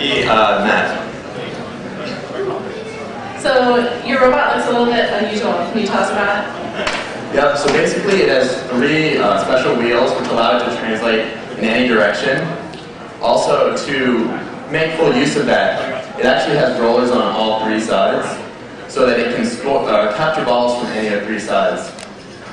be Matt. So your robot looks a little bit unusual. Can you tell us about it? Yep, so basically it has three special wheels which allow it to translate in any direction. Also, to make full use of that, it actually has rollers on all three sides so that it can capture balls from any of three sides.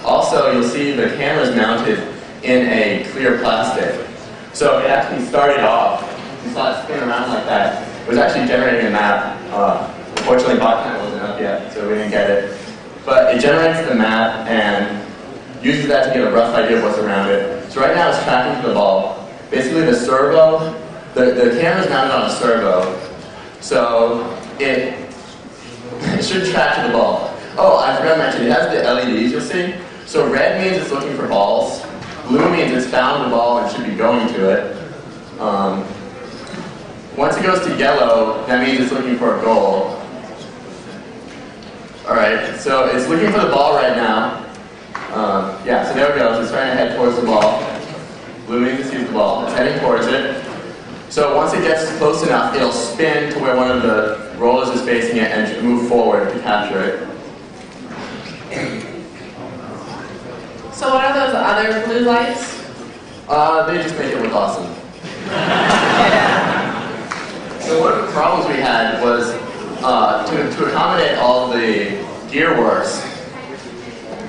Also, you'll see the camera is mounted in a clear plastic. So it actually started off, you saw it spin around like that. It was actually generating a map. Unfortunately, bot time wasn't up yet, so we didn't get it. But it generates the map and uses that to get a rough idea of what's around it. So right now it's tracking to the ball. Basically the servo, the camera's mounted on a servo, so it should track to the ball. Oh, I forgot to mention, it has the LEDs, you'll see. So red means it's looking for balls. Blue means it's found the ball and should be going to it. Once it goes to yellow, that means it's looking for a goal. Alright, so it's looking for the ball right now. Yeah, so there it goes. It's trying to head towards the ball. Blue means it sees the ball. It's heading towards it. So once it gets close enough, it'll spin to where one of the rollers is facing it and move forward to capture it. So what are those other blue lights? They just make it look awesome. So one of the problems we had was to accommodate all the gear works,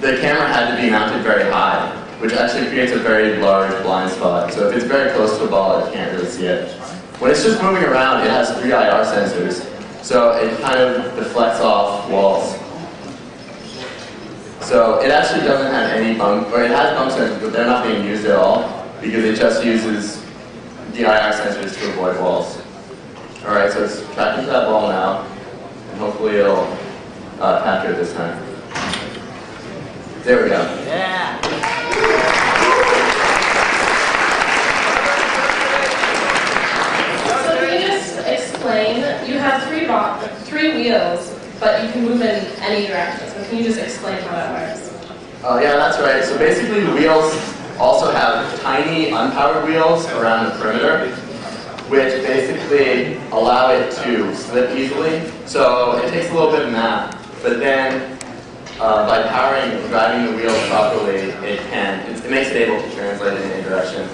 the camera had to be mounted very high, which actually creates a very large blind spot. So if it's very close to a ball, it can't really see it. When it's just moving around, it has 3 IR sensors, so it kind of deflects off walls. So it actually doesn't have any bump, or it has bump sensors, but they're not being used at all, because it just uses the IR sensors to avoid walls. Alright, so it's tracking to that ball now, and hopefully it'll capture it this time. There we go. Yeah. So can you just explain, you have three wheels, but you can move in any direction. So can you just explain how that works? Yeah, that's right. So basically the wheels also have tiny unpowered wheels around the perimeter, which basically allow it to slip easily. So it takes a little bit of math, but then by powering and driving the wheels properly, it makes it able to translate in any direction.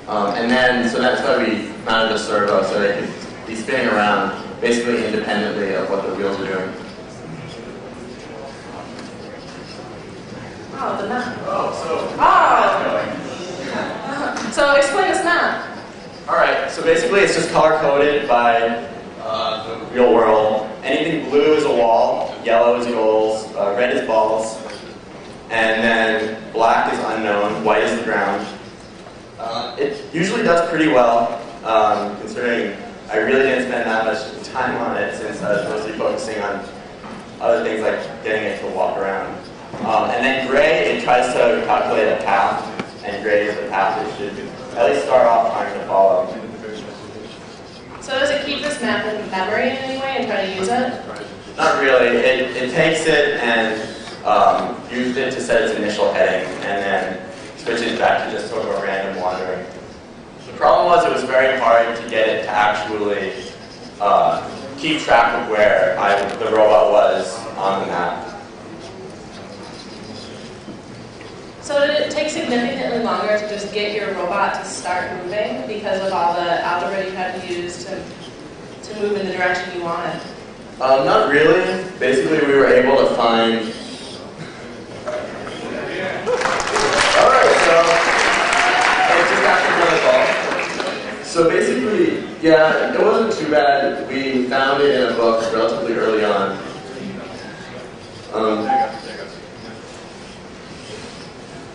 And then, so that's why we mounted a servo, so they could be spinning around basically independently of what the wheels are doing. Oh, the map. Oh, So explain this map. Alright, so basically it's just color-coded by the real world. Anything blue is a wall, yellow is goals, red is balls, and then black is unknown, white is the ground. It usually does pretty well, considering I really didn't spend that much time on it since I was mostly focusing on other things like getting it to walk around. And then gray, it tries to calculate a path, and gray is the path it should at least start off trying to follow. So does it keep this map in memory in any way and try to use it? Not really. It takes it and uses it to set its initial heading, and then switches back to just sort of a random wandering. The problem was it was very hard to get it to actually keep track of where the robot was on the map. So did it take significantly longer to just get your robot to start moving because of all the algebra you had to use to move in the direction you wanted? Not really. Basically, we were able to find... Alright, so... I just got another ball. So basically, yeah, it wasn't too bad. We found it in a book relatively early on.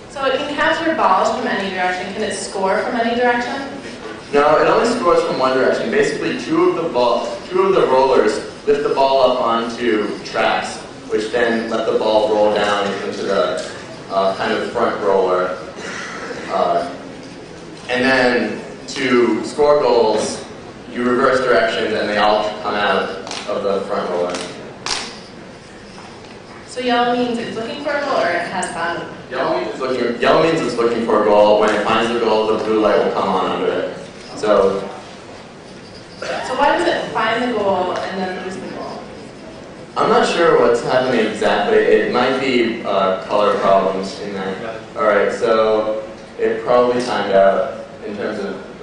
So it can capture balls from any direction. Can it score from any direction? No, it only scores from one direction. Basically, two of the rollers lift the ball up onto tracks, which then let the ball roll down into the kind of front roller. And then to score goals, you reverse directions and they all come out of the front roller. So yellow means it's looking for a goal or it has found it? Yellow means it's looking for a goal. When it finds the goal, the blue light will come on under it. So So why does it find the goal and then lose the goal? I'm not sure what's happening exactly. It might be color problems in that. Alright, so it probably timed out in terms of